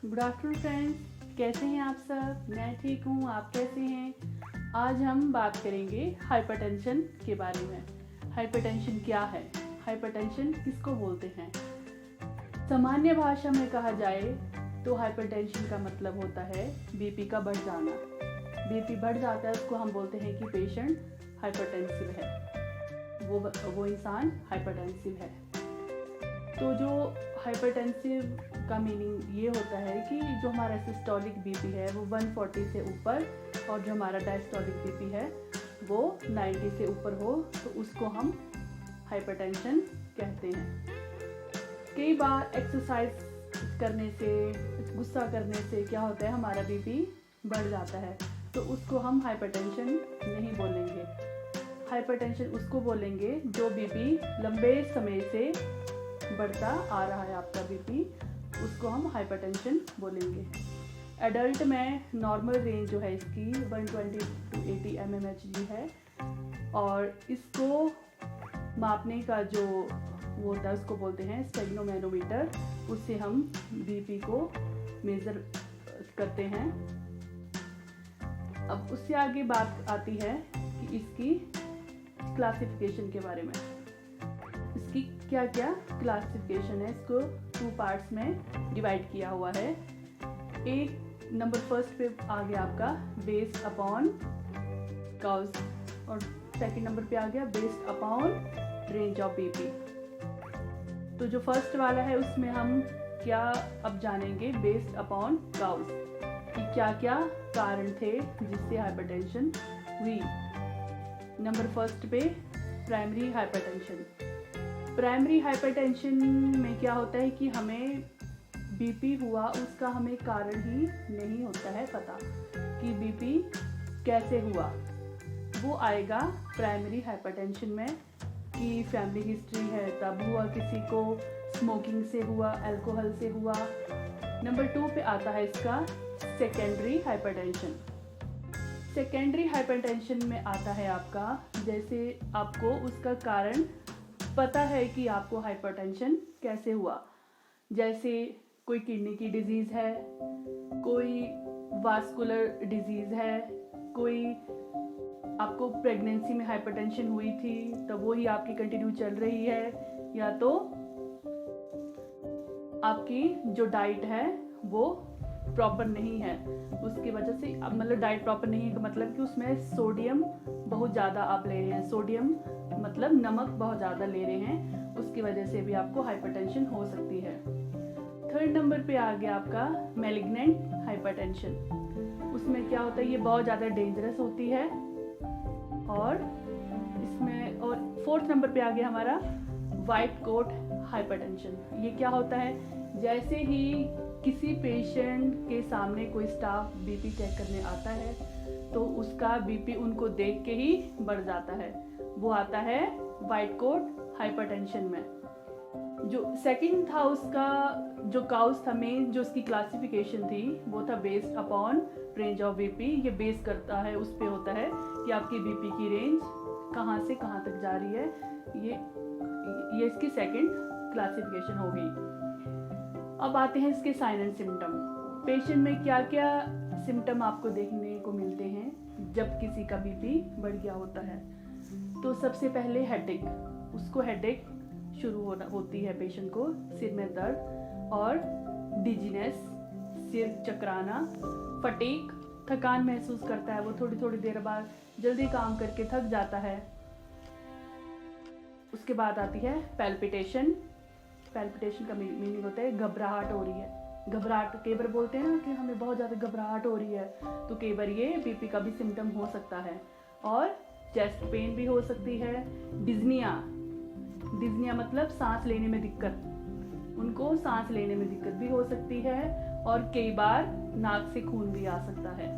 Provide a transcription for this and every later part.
Good afternoon friends, कैसे हैं आप सब। मैं ठीक हूँ, आप कैसे हैं। आज हम बात करेंगे हाइपरटेंशन के बारे में। हाइपरटेंशन क्या है, हाइपरटेंशन किसको बोलते हैं। सामान्य भाषा में कहा जाए तो हाइपरटेंशन का मतलब होता है बीपी का बढ़ जाना। बीपी बढ़ जाता है, उसको हम बोलते हैं कि पेशेंट हाइपरटेंसिव है, वो इंसान हाइपरटेंसिव है। तो जो हाइपरटेंसिव का मीनिंग ये होता है कि जो हमारा सिस्टोलिक बीपी है वो 140 से ऊपर और जो हमारा डायस्टोलिक बीपी है वो 90 से ऊपर हो, तो उसको हम हाइपरटेंशन कहते हैं। कई बार एक्सरसाइज करने से, गुस्सा करने से क्या होता है, हमारा बीपी बढ़ जाता है, तो उसको हम हाइपरटेंशन नहीं बोलेंगे। हाइपरटेंशन उसको बोलेंगे जो बीपी लंबे समय से बढ़ता आ रहा है, आपका बीपी, उसको हम हाइपरटेंशन बोलेंगे। एडल्ट में नॉर्मल रेंज जो है इसकी 120 to 80 mmHg है, और इसको मापने का जो वो होता है उसको बोलते हैं स्टेगनोमेनोमीटर। उससे हम बीपी को मेज़र करते हैं। अब उससे आगे बात आती है कि इसकी क्लासिफिकेशन के बारे में। इसकी क्या क्या क्लासिफिकेशन है, इसको 2 पार्ट्स में डिवाइड किया हुआ है। एक नंबर फर्स्ट पे आ गया आपका बेस्ड अपॉन काउज, और सेकंड नंबर पे आ गया based upon range of BP. तो जो फर्स्ट वाला है उसमें हम क्या अब जानेंगे, बेस्ड अपॉन काउज, कि क्या क्या कारण थे जिससे हाइपरटेंशन हुई। नंबर फर्स्ट पे प्राइमरी हाइपरटेंशन। प्राइमरी हाइपरटेंशन में क्या होता है कि हमें बीपी हुआ उसका हमें कारण ही नहीं होता है पता कि बीपी कैसे हुआ। वो आएगा प्राइमरी हाइपरटेंशन में कि फैमिली हिस्ट्री है तब हुआ, किसी को स्मोकिंग से हुआ, अल्कोहल से हुआ। नंबर 2 पे आता है इसका सेकेंडरी हाइपरटेंशन। सेकेंडरी हाइपरटेंशन में आता है आपका, जैसे आपको उसका कारण पता है कि आपको हाइपरटेंशन कैसे हुआ, जैसे कोई किडनी की डिजीज़ है, कोई वास्कुलर डिजीज़ है, कोई आपको प्रेगनेंसी में हाइपरटेंशन हुई थी तो वो ही आपकी कंटिन्यू चल रही है, या तो आपकी जो डाइट है वो प्रॉपर नहीं है, उसकी वजह से, मतलब डाइट प्रॉपर नहीं है का मतलब कि उसमें सोडियम बहुत ज़्यादा आप ले रहे हैं, सोडियम मतलब नमक बहुत ज़्यादा ले रहे हैं, उसकी वजह से भी आपको हाइपरटेंशन हो सकती है। थर्ड नंबर पे आ गया आपका मैलिग्नेंट हाइपरटेंशन। उसमें क्या होता है, ये बहुत ज़्यादा डेंजरस होती है। और इसमें और फोर्थ नंबर पे आ गया हमारा वाइट कोट हाइपरटेंशन। ये क्या होता है, जैसे ही किसी पेशेंट के सामने कोई स्टाफ बीपी चेक करने आता है तो उसका बीपी उनको देख के ही बढ़ जाता है, वो आता है वाइट कोट हाइपरटेंशन में। जो सेकंड था उसका जो काउज था मेन, जो उसकी क्लासिफिकेशन थी वो था based upon range of BP. ये बेस करता है, उस पे होता है कि आपकी बीपी की रेंज कहाँ से कहाँ तक जा रही है। ये इसकी सेकंड क्लासिफिकेशन हो गई। अब आते हैं इसके साइन एंड सिम्टम। पेशेंट में क्या क्या सिम्टम आपको देखने को मिलते हैं जब किसी का बीपी बढ़ गया होता है। तो सबसे पहले हेडेक, उसको हेडेक शुरू होती है पेशेंट को, सिर में दर्द और डिजीनेस, सिर चकराना, फटीग, थकान महसूस करता है, वो थोड़ी थोड़ी देर बाद जल्दी काम करके थक जाता है। उसके बाद आती है पैल्पिटेशन। पैल्पिटेशन का मीनिंग होता है घबराहट हो रही है। घबराहट कई बार बोलते हैं ना कि हमें बहुत ज़्यादा घबराहट हो रही है, तो कई बार ये बीपी का भी सिम्टम हो सकता है। और चेस्ट पेन भी हो सकती है। डिज्निया, डिज्निया मतलब सांस लेने में दिक्कत, उनको सांस लेने में दिक्कत भी हो सकती है, और कई बार नाक से खून भी आ सकता है।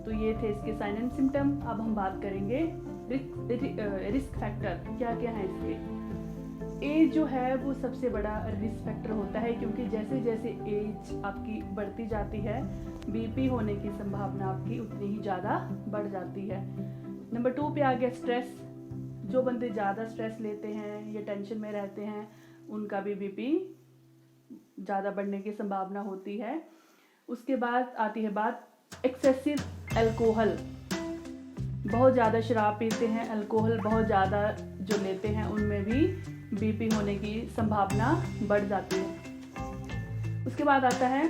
तो ये थे इसके साइन एंड सिम्टम। अब हम बात करेंगे रिस्क फैक्टर क्या क्या है इसके। एज जो है वो सबसे बड़ा रिस्क फैक्टर होता है, क्योंकि जैसे जैसे एज आपकी बढ़ती जाती है बीपी होने की संभावना आपकी उतनी ही ज़्यादा बढ़ जाती है। नंबर 2 पे आ गया स्ट्रेस। जो बंदे ज़्यादा स्ट्रेस लेते हैं या टेंशन में रहते हैं उनका भी बीपी ज़्यादा बढ़ने की संभावना होती है। उसके बाद आती है बात एक्सेसिव अल्कोहल। बहुत ज़्यादा शराब पीते हैं, अल्कोहल बहुत ज़्यादा जो लेते हैं, उनमें भी बीपी होने की संभावना बढ़ जाती है। उसके बाद आता है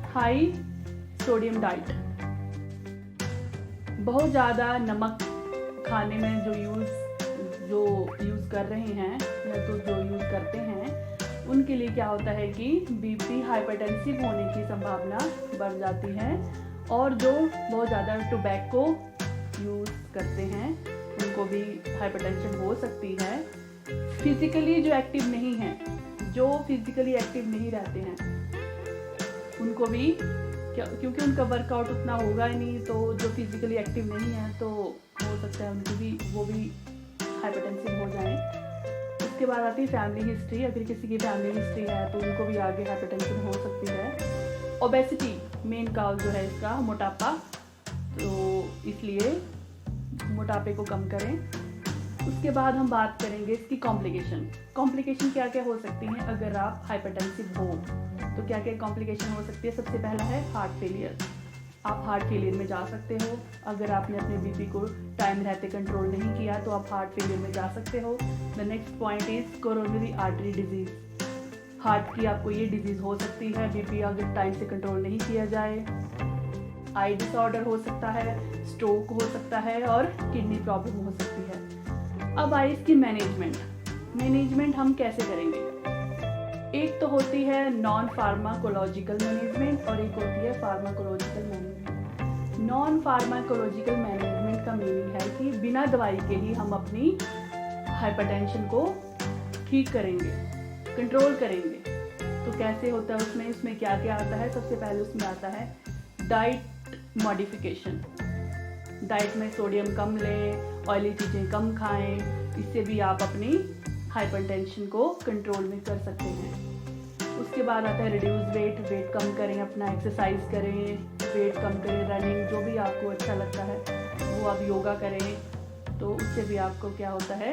हाई सोडियम डाइट। बहुत ज़्यादा नमक खाने में जो यूज़ कर रहे हैं या तो जो यूज़ करते हैं, उनके लिए क्या होता है कि बीपी हाइपरटेंसिव होने की संभावना बढ़ जाती है। और जो बहुत ज़्यादा टोबैको यूज़ करते हैं, उनको भी हाइपरटेंशन हो सकती है। फिजिकली जो एक्टिव नहीं हैं, जो फिजिकली एक्टिव नहीं रहते हैं, उनको भी क्योंकि उनका वर्कआउट उतना होगा ही नहीं, तो जो फिजिकली एक्टिव नहीं है तो हो सकता है उनको भी वो भी हाइपरटेंसिव हो जाएं। उसके बाद आती है फैमिली हिस्ट्री। अगर किसी की फैमिली हिस्ट्री है तो उनको भी आगे हाइपरटेंशन हो सकती है। ओबेसिटी मेन काउज जो है इसका, मोटापा, तो इसलिए मोटापे को कम करें। उसके बाद हम बात करेंगे इसकी कॉम्प्लिकेशन क्या क्या हो सकती हैं अगर आप हाइपरटेंसिव हो। तो क्या क्या कॉम्प्लिकेशन हो सकती है। सबसे पहला है हार्ट फेलियर। आप हार्ट फेलियर में जा सकते हो। अगर आपने अपने बीपी को टाइम रहते कंट्रोल नहीं किया तो आप हार्ट फेलियर में जा सकते हो। The next point is coronary artery disease. Heart की आपको ये डिजीज हो सकती है बीपी अगर टाइम से कंट्रोल नहीं किया जाए। आई डिसऑर्डर हो सकता है, स्ट्रोक हो सकता है और किडनी प्रॉब्लम हो सकती है। अब आई इसकी मैनेजमेंट हम कैसे करेंगे। एक तो होती है नॉन फार्माकोलॉजिकल मैनेजमेंट और एक होती है pharmacological management. Non pharmacological management का मीनिंग है कि बिना दवाई के ही हम अपनी हाइपरटेंशन को ठीक करेंगे, कंट्रोल करेंगे। तो कैसे होता है उसमें क्या क्या आता है। सबसे पहले उसमें आता है डाइट मॉडिफिकेशन। डाइट में सोडियम कम लें, ऑयली चीज़ें कम खाएं। इससे भी आप अपनी हाइपरटेंशन को कंट्रोल में कर सकते हैं। उसके बाद आता है रिड्यूस वेट कम करें, अपना एक्सरसाइज करें, वेट कम करें, रनिंग, जो भी आपको अच्छा लगता है वो आप योगा करें। तो उससे भी आपको क्या होता है,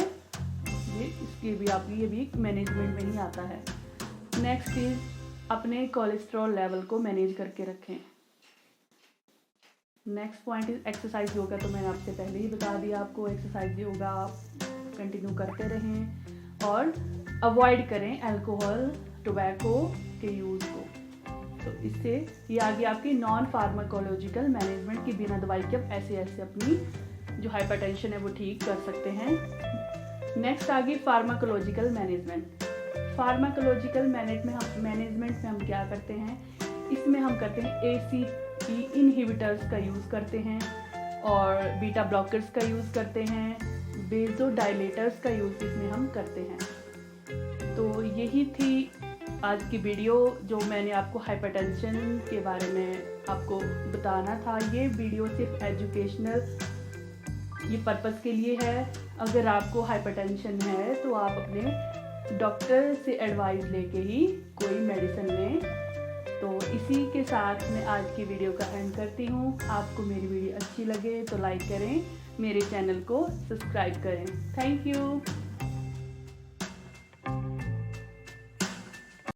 ये भी मैनेजमेंट में ही आता है। नेक्स्ट इज अपने कोलेस्ट्रॉल लेवल को मैनेज करके रखें। Next point is exercise yoga. तो मैंने आपसे पहले ही बता दिया आपको, एक्सरसाइज योगा आप कंटिन्यू करते रहें और अवॉइड करें अल्कोहल, टोबैको के यूज़ को। तो इससे ये आ गई आपकी नॉन फार्माकोलॉजिकल मैनेजमेंट की बिना दवाई के आप ऐसे अपनी जो हाइपरटेंशन है वो ठीक कर सकते हैं। नेक्स्ट आ गई फार्माकोलॉजिकल मैनेजमेंट। फार्माकोलॉजिकल मैनेजमेंट में हम क्या करते हैं, इसमें हम करते हैं ACE इनहिबिटर्स का यूज़ करते हैं और बीटा ब्लॉकर्स का यूज़ करते हैं, बेजोडाइलेटर्स का यूज़ इसमें हम करते हैं। तो यही थी आज की वीडियो जो मैंने आपको हाइपरटेंशन के बारे में आपको बताना था। ये वीडियो सिर्फ एजुकेशनल ये पर्पस के लिए है। अगर आपको हाइपरटेंशन है तो आप अपने डॉक्टर से एडवाइस लेके ही कोई मेडिसिन लें। तो इसी के साथ मैं आज की वीडियो का एंड करती हूँ। आपको मेरी वीडियो अच्छी लगे तो लाइक करें, मेरे चैनल को सब्सक्राइब करें। Thank you.